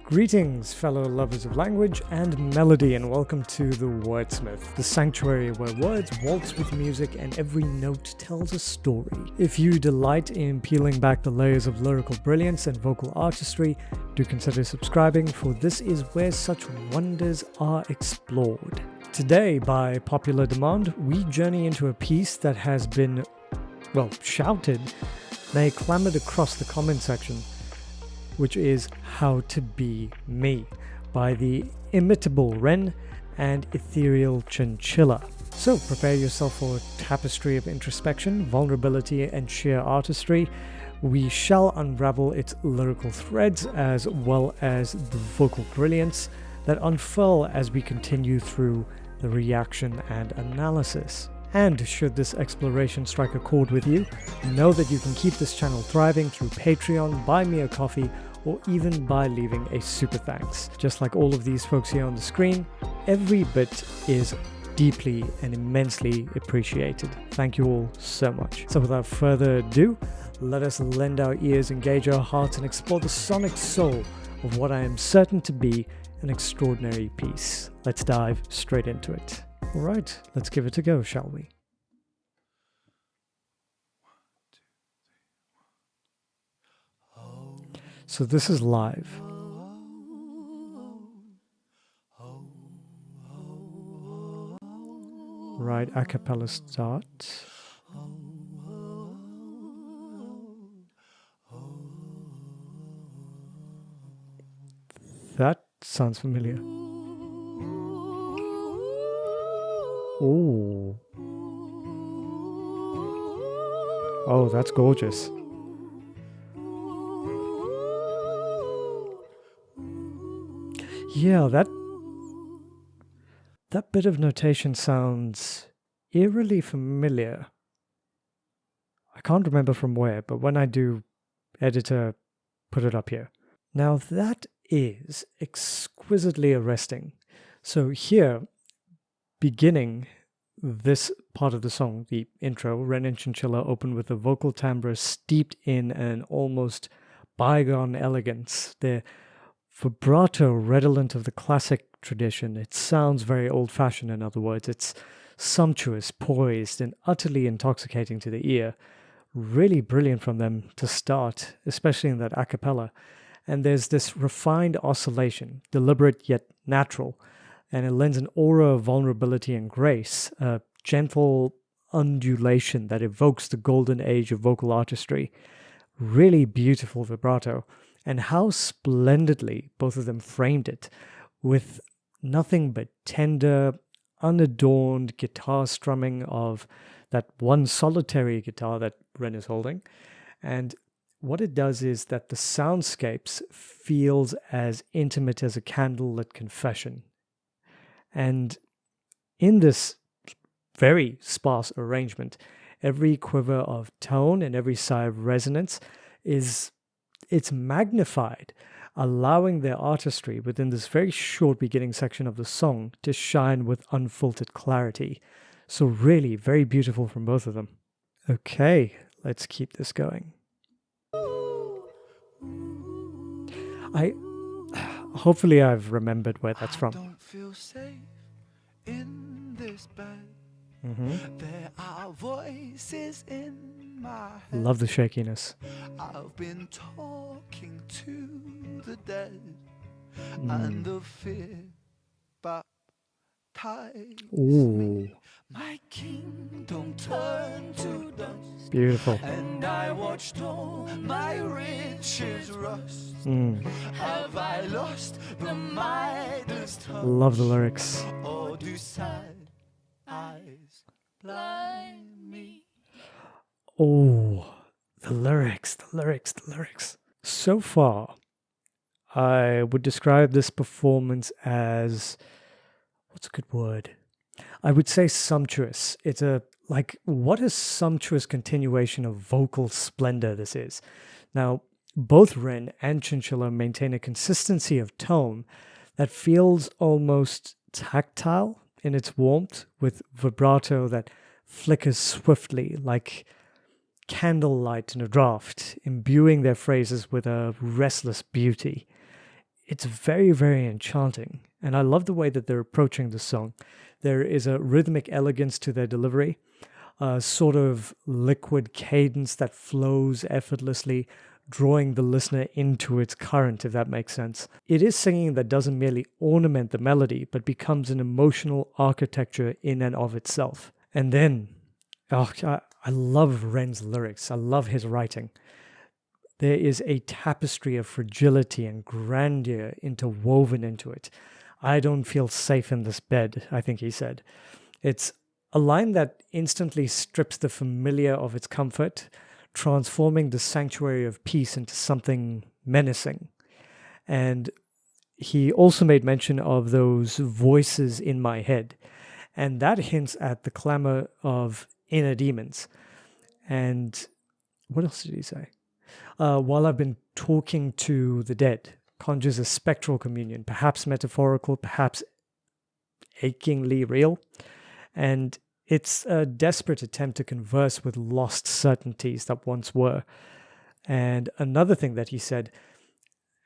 Greetings, fellow lovers of language and melody, and welcome to the Wordsmith, the sanctuary where words waltz with music and every note tells a story. If you delight in peeling back the layers of lyrical brilliance and vocal artistry, do consider subscribing, for this is where such wonders are explored. Today, by popular demand, we journey into a piece that has been, shouted, nay, clamoured across the comment section, which is How to Be Me by the imitable Ren and ethereal Chinchilla. So prepare yourself for a tapestry of introspection, vulnerability and sheer artistry. We shall unravel its lyrical threads as well as the vocal brilliance that unfurl as we continue through the reaction and analysis. And should this exploration strike a chord with you, know that you can keep this channel thriving through Patreon, Buy Me a Coffee, or even by leaving a super thanks. Just like all of these folks here on the screen, every bit is deeply and immensely appreciated. Thank you all so much. So without further ado, let us lend our ears, engage our hearts, and explore the sonic soul of what I am certain to be an extraordinary piece. Let's dive straight into it. Alright, let's give it a go, shall we? So this is live. Right, a cappella start. That sounds familiar. Ooh. Oh, that's gorgeous. Yeah, that bit of notation sounds eerily familiar. I can't remember from where, but when I do, editor, put it up here. Now that is exquisitely arresting. So here, beginning this part of the song, the intro, Ren and Chinchilla open with a vocal timbre steeped in an almost bygone elegance. They're vibrato redolent of the classic tradition. It sounds very old-fashioned, in other words. It's sumptuous, poised, and utterly intoxicating to the ear. Really brilliant from them to start, especially in that a cappella. And there's this refined oscillation, deliberate yet natural, and it lends an aura of vulnerability and grace, a gentle undulation that evokes the golden age of vocal artistry. Really beautiful vibrato. And how splendidly both of them framed it, with nothing but tender, unadorned guitar strumming of that one solitary guitar that Ren is holding. And what it does is that the soundscapes feels as intimate as a candlelit confession. And in this very sparse arrangement, every quiver of tone and every sigh of resonance it's magnified, allowing their artistry within this very short beginning section of the song to shine with unfiltered clarity. So really very beautiful from both of them. Okay, let's keep this going. Hopefully I've remembered where that's from. I don't feel safe in this bed. There are voices in my head. Love the shakiness. I've been talking to the dead and the fear baptized me. My kingdom turned to dust. Beautiful. And I watched all my riches rust. Have I lost the Midas touch? Love the lyrics. Or do sad eyes blind me? Oh, the lyrics. So far, I would describe this performance as, what's a good word? I would say sumptuous. It's what a sumptuous continuation of vocal splendor this is. Now, both Ren and Chinchilla maintain a consistency of tone that feels almost tactile in its warmth, with vibrato that flickers swiftly like candlelight in a draught, imbuing their phrases with a restless beauty. it's very, very enchanting. And I love the way that they're approaching the song. There is a rhythmic elegance to their delivery, a sort of liquid cadence that flows effortlessly, drawing the listener into its current, if that makes sense. It is singing that doesn't merely ornament the melody, but becomes an emotional architecture in and of itself. And then, I love Ren's lyrics. I love his writing. There is a tapestry of fragility and grandeur interwoven into it. I don't feel safe in this bed, I think he said. It's a line that instantly strips the familiar of its comfort, transforming the sanctuary of peace into something menacing. And he also made mention of those voices in my head, and that hints at the clamor of inner demons. And what else did he say? While I've been talking to the dead, conjures a spectral communion, perhaps metaphorical, perhaps achingly real. And it's a desperate attempt to converse with lost certainties that once were. And another thing that he said,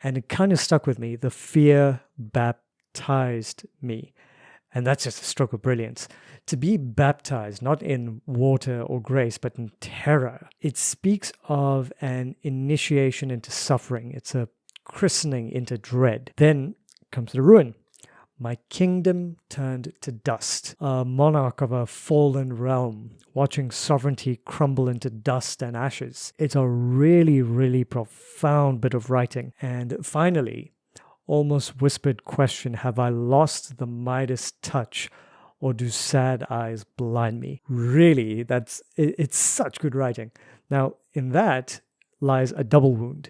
and it kind of stuck with me, the fear baptized me. And that's just a stroke of brilliance. To be baptized, not in water or grace, but in terror. It speaks of an initiation into suffering. It's a christening into dread. Then comes the ruin. My kingdom turned to dust, a monarch of a fallen realm, watching sovereignty crumble into dust and ashes. It's a really, really profound bit of writing. And finally, almost whispered question, have I lost the Midas touch, or do sad eyes blind me? Really, it's such good writing. Now, in that lies a double wound.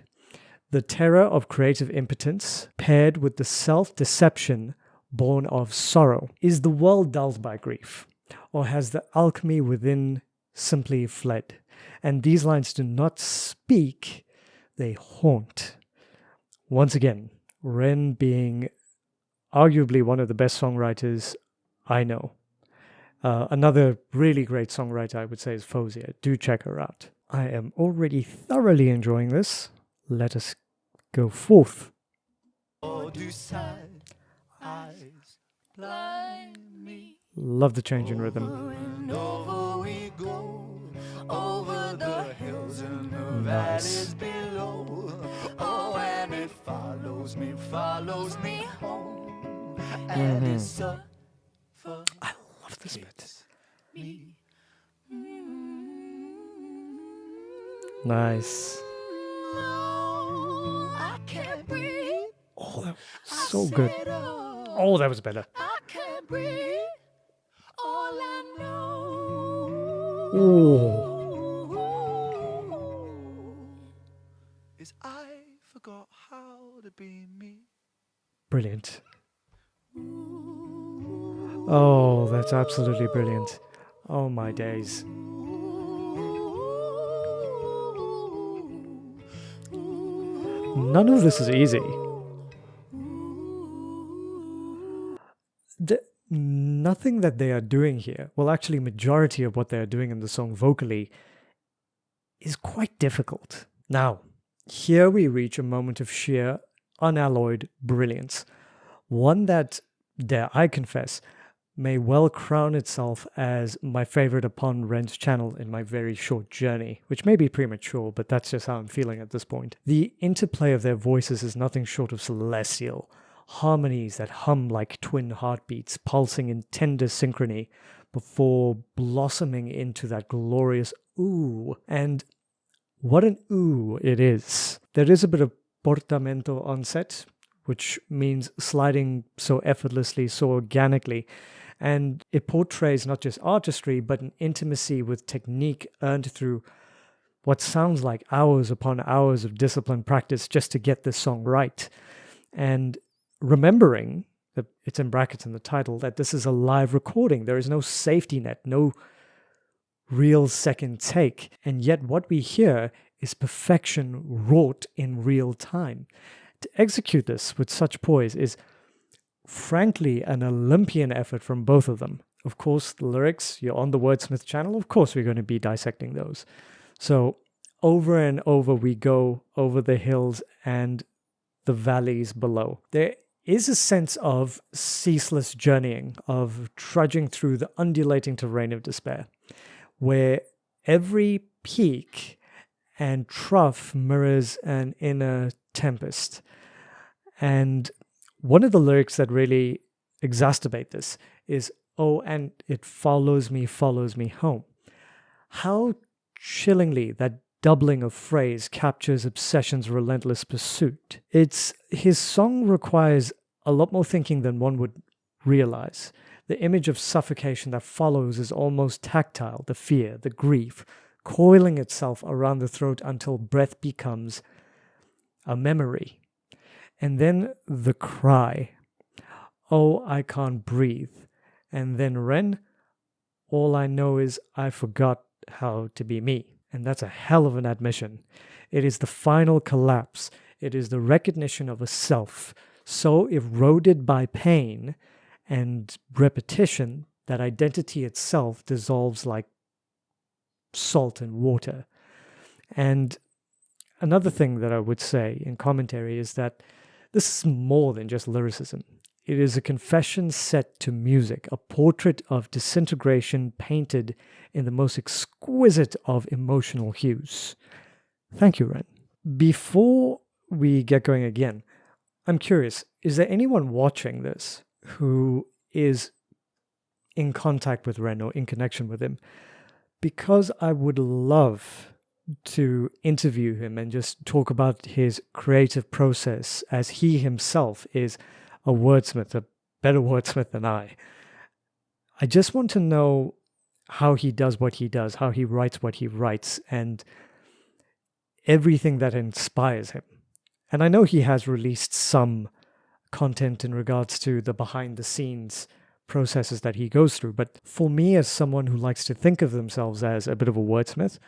The terror of creative impotence paired with the self-deception born of sorrow. Is the world dulled by grief, or has the alchemy within simply fled? And these lines do not speak, they haunt. Once again, Ren being arguably one of the best songwriters I know. Another really great songwriter I would say is Fozia. Do check her out. I am already thoroughly enjoying this. Let us go forth. Love the change in rhythm. Over we go, over the hills and the valleys below. Oh, and it follows me home. And it's I love this bit. Nice. Oh, that was so good. Oh, that was better. I can't breathe. All I know is I forgot how to be me. Brilliant. Oh, that's absolutely brilliant. Oh my days. None of this is easy. Nothing that they are doing here, well, actually, majority of what they are doing in the song vocally is quite difficult. Now, here we reach a moment of sheer, unalloyed brilliance. One that, dare I confess, may well crown itself as my favorite upon Ren's channel in my very short journey, which may be premature, but that's just how I'm feeling at this point. The interplay of their voices is nothing short of celestial. Harmonies that hum like twin heartbeats, pulsing in tender synchrony before blossoming into that glorious ooh. And what an ooh it is. There is a bit of portamento onset, which means sliding so effortlessly, so organically. And it portrays not just artistry, but an intimacy with technique earned through what sounds like hours upon hours of disciplined practice just to get this song right. And remembering, that it's in brackets in the title, that this is a live recording. There is no safety net, no real second take. And yet what we hear is perfection wrought in real time. To execute this with such poise is frankly an Olympian effort from both of them. Of course, the lyrics, you're on the WordSmith channel, of course we're going to be dissecting those. So over and over we go over the hills and the valleys below. There is a sense of ceaseless journeying, of trudging through the undulating terrain of despair, where every peak and trough mirrors an inner tempest. And one of the lyrics that really exacerbate this is, "Oh, and it follows me home." How chillingly that doubling of phrase captures obsession's relentless pursuit. His song requires a lot more thinking than one would realize. The image of suffocation that follows is almost tactile, the fear, the grief, coiling itself around the throat until breath becomes a memory. And then the cry, "Oh, I can't breathe." And then Ren, "All I know is I forgot how to be me." And that's a hell of an admission. It is the final collapse. It is the recognition of a self so eroded by pain and repetition that identity itself dissolves like salt in water. And another thing that I would say in commentary is that this is more than just lyricism. It is a confession set to music, a portrait of disintegration painted in the most exquisite of emotional hues. Thank you, Ren. Before we get going again, I'm curious, is there anyone watching this who is in contact with Ren or in connection with him? Because I would love to interview him and just talk about his creative process, as he himself is a wordsmith, a better wordsmith than I. I just want to know how he does what he does, how he writes what he writes, and everything that inspires him. And I know he has released some content in regards to the behind-the-scenes processes that he goes through, but for me, as someone who likes to think of themselves as a bit of a wordsmith,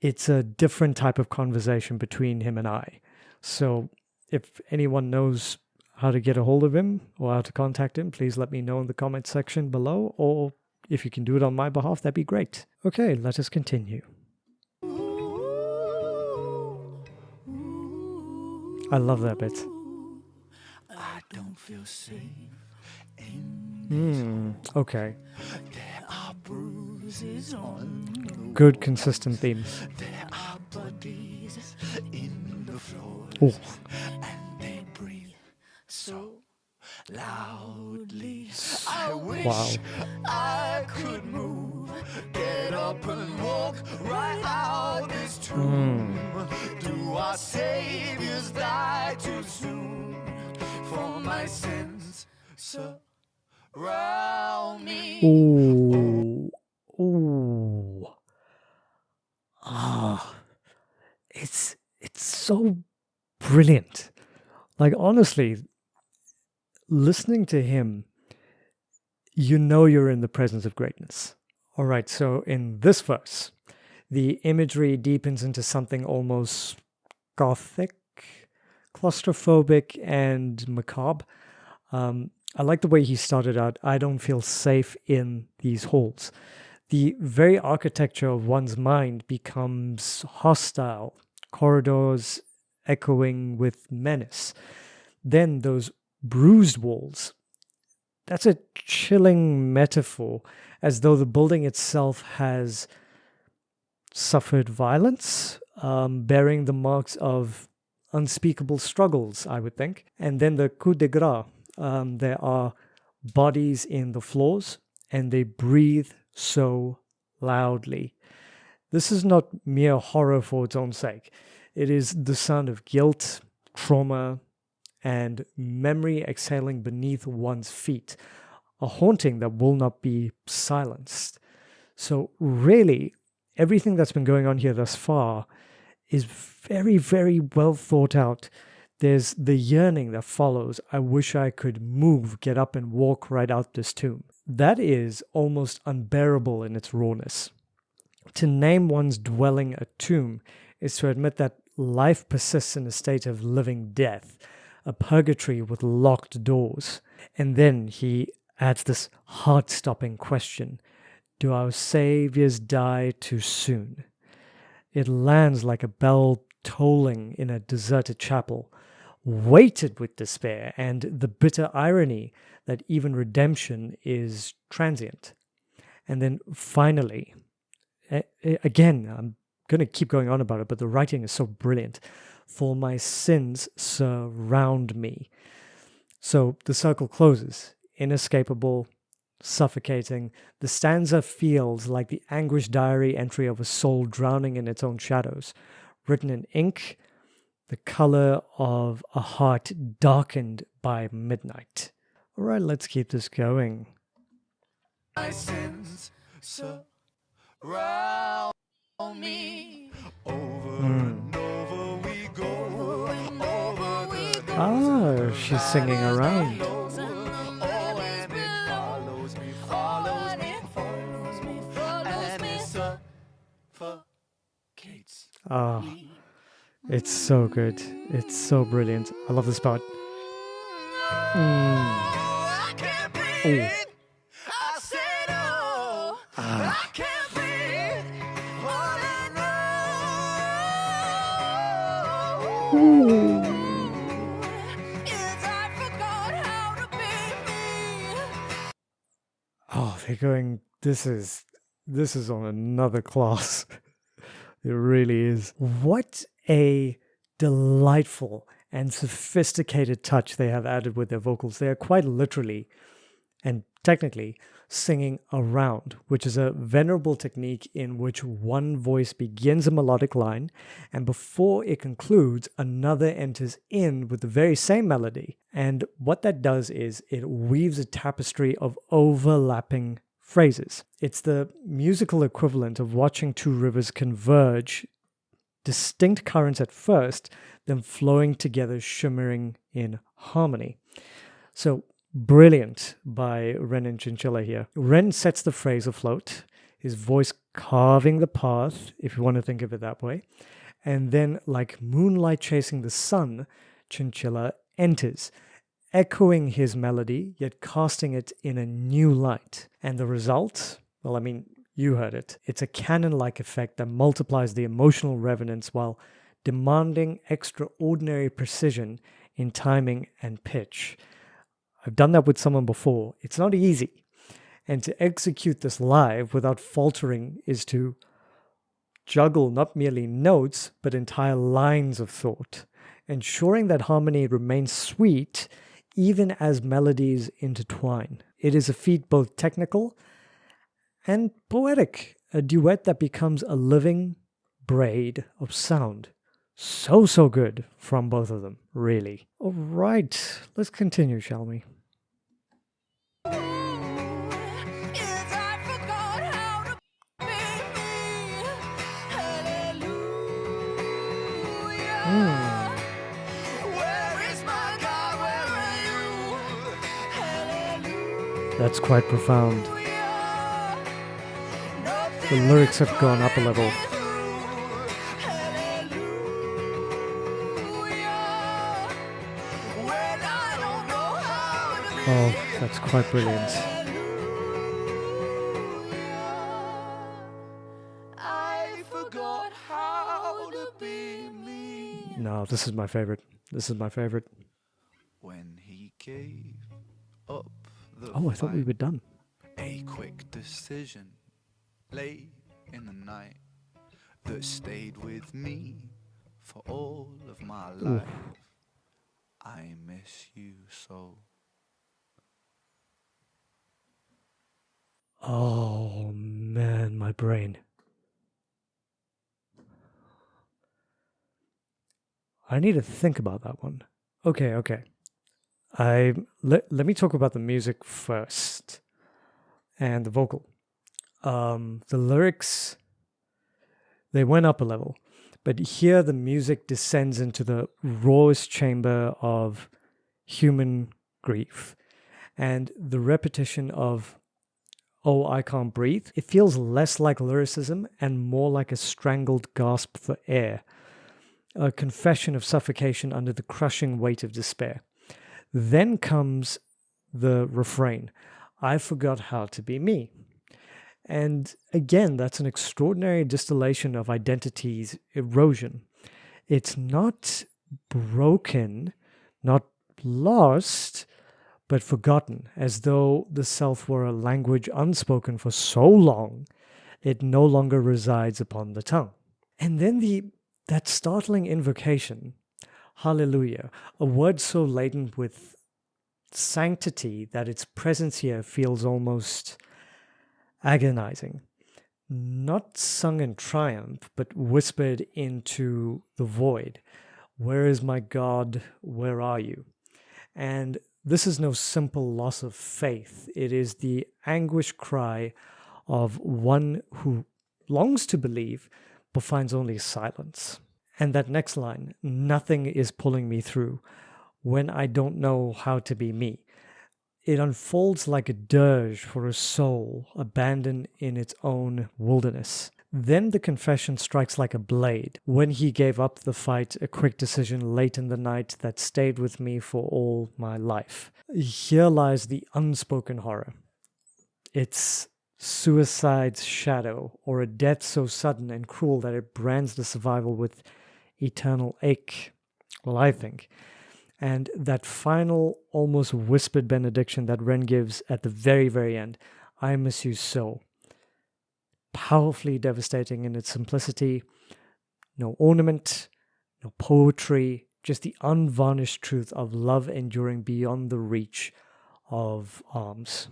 it's a different type of conversation between him and I. So if anyone knows how to get a hold of him or how to contact him, please let me know in the comment section below, or if you can do it on my behalf, that'd be great. Okay, let us continue. I love that bit. I don't feel safe Okay. There are bruises on the Good, consistent themes. There are bodies in the floor, Oh. and they breathe so loudly. I wish Wow. I could move, get up and walk right out this tomb. Do our saviors die too soon? For my sins surround me. Ooh. Ooh. Ah. It's so brilliant. Like, honestly, listening to him, you know you're in the presence of greatness. All right, so in this verse, the imagery deepens into something almost Gothic, claustrophobic, and macabre. I like the way he started out, "I don't feel safe in these halls." The very architecture of one's mind becomes hostile, corridors echoing with menace. Then those bruised walls, that's a chilling metaphor, as though the building itself has suffered violence, bearing the marks of unspeakable struggles, I would think. And then the coup de grace, there are bodies in the floors, and they breathe so loudly. This is not mere horror for its own sake. It is the sound of guilt, trauma, and memory exhaling beneath one's feet, a haunting that will not be silenced. So really, everything that's been going on here thus far is very, very well thought out. There's the yearning that follows. I wish I could move, get up and walk right out this tomb. That is almost unbearable in its rawness. To name one's dwelling a tomb is to admit that life persists in a state of living death, a purgatory with locked doors. And then he adds this heart-stopping question: do our saviors die too soon? It lands like a bell tolling in a deserted chapel, weighted with despair and the bitter irony that even redemption is transient. And then finally, again, I'm going to keep going on about it, but the writing is so brilliant. For my sins surround me. So the circle closes, inescapable, suffocating. The stanza feels like the anguished diary entry of a soul drowning in its own shadows, written in ink, the color of a heart darkened by midnight. All right, let's keep this going. My sins surround me. Over and over we go. Over we go. Ah, she's singing around. Ah, it's so good. It's so brilliant. I love this part. I can't breathe. I said no. I can't breathe. I forgot how to be me. Oh, they're going. This is on another class. It really is. What a delightful and sophisticated touch they have added with their vocals. They are quite literally and technically singing around, which is a venerable technique in which one voice begins a melodic line, and before it concludes, another enters in with the very same melody. And what that does is it weaves a tapestry of overlapping phrases. It's the musical equivalent of watching two rivers converge, distinct currents at first, then flowing together, shimmering in harmony. So, brilliant by Ren Chinchilla here. Ren sets the phrase afloat, his voice carving the path, if you want to think of it that way. And then, like moonlight chasing the sun, Chinchilla enters, echoing his melody, yet casting it in a new light. And the result? Well, I mean, you heard it. It's a canon-like effect that multiplies the emotional resonance while demanding extraordinary precision in timing and pitch. I've done that with someone before. It's not easy. And to execute this live without faltering is to juggle not merely notes, but entire lines of thought, ensuring that harmony remains sweet even as melodies intertwine. It is a feat both technical and poetic, a duet that becomes a living braid of sound. So good from both of them, really. All right, let's continue, shall we? That's quite profound. The lyrics have gone up a level. Oh, that's quite brilliant. I forgot how to be me. No, this is my favorite. This is my favorite. When he gave up the Oh, I thought we fight, were done. a quick decision late in the night that stayed with me for all of my life. I miss you so. Oh, man, my brain. I need to think about that one. Okay. Let me talk about the music first and the vocal. The lyrics, they went up a level, but here the music descends into the rawest chamber of human grief, and the repetition of "Oh, I can't breathe," it feels less like lyricism and more like a strangled gasp for air, a confession of suffocation under the crushing weight of despair. Then comes the refrain, "I forgot how to be me." And again, that's an extraordinary distillation of identity's erosion. It's not broken, Not lost, but forgotten, as though the self were a language unspoken for so long, it no longer resides upon the tongue. And then that startling invocation, hallelujah, a word so laden with sanctity that its presence here feels almost agonizing. Not sung in triumph, but whispered into the void. Where is my God? Where are you? And this is no simple loss of faith. It is the anguished cry of one who longs to believe, but finds only silence. And that next line, nothing is pulling me through when I don't know how to be me. It unfolds like a dirge for a soul abandoned in its own wilderness. Then the confession strikes like a blade. When he gave up the fight, a quick decision late in the night that stayed with me for all my life. Here lies the unspoken horror. It's suicide's shadow, or a death so sudden and cruel that it brands the survival with eternal ache. Well, I think. And that final, almost whispered benediction that Ren gives at the very, very end, I miss you so. Powerfully devastating in its simplicity. No ornament, no poetry, just the unvarnished truth of love enduring beyond the reach of arms.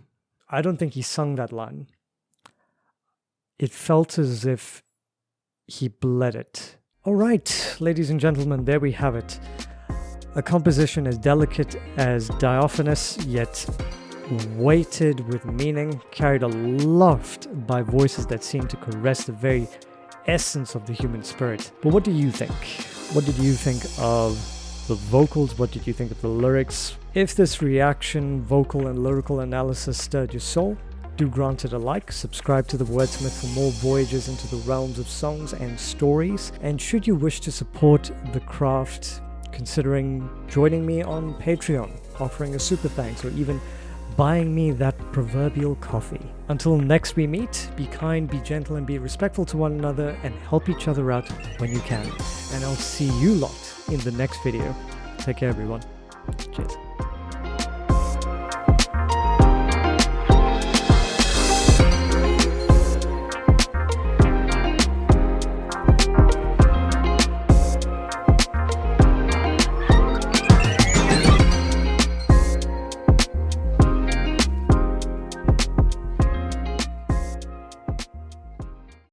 I don't think he sung that line. It felt as if he bled it. All right, ladies and gentlemen, there we have it. A composition as delicate as diaphanous, yet weighted with meaning, carried aloft by voices that seem to caress the very essence of the human spirit. But what do you think? What did you think of the vocals? What did you think of the lyrics? If this reaction, vocal and lyrical analysis stirred your soul, do grant it a like, subscribe to the Wordsmith for more voyages into the realms of songs and stories, and should you wish to support the craft, considering joining me on Patreon, offering a super thanks, or even buying me that proverbial coffee. Until next we meet, be kind, be gentle, and be respectful to one another, and help each other out when you can. And I'll see you lot in the next video. Take care, everyone. Cheers.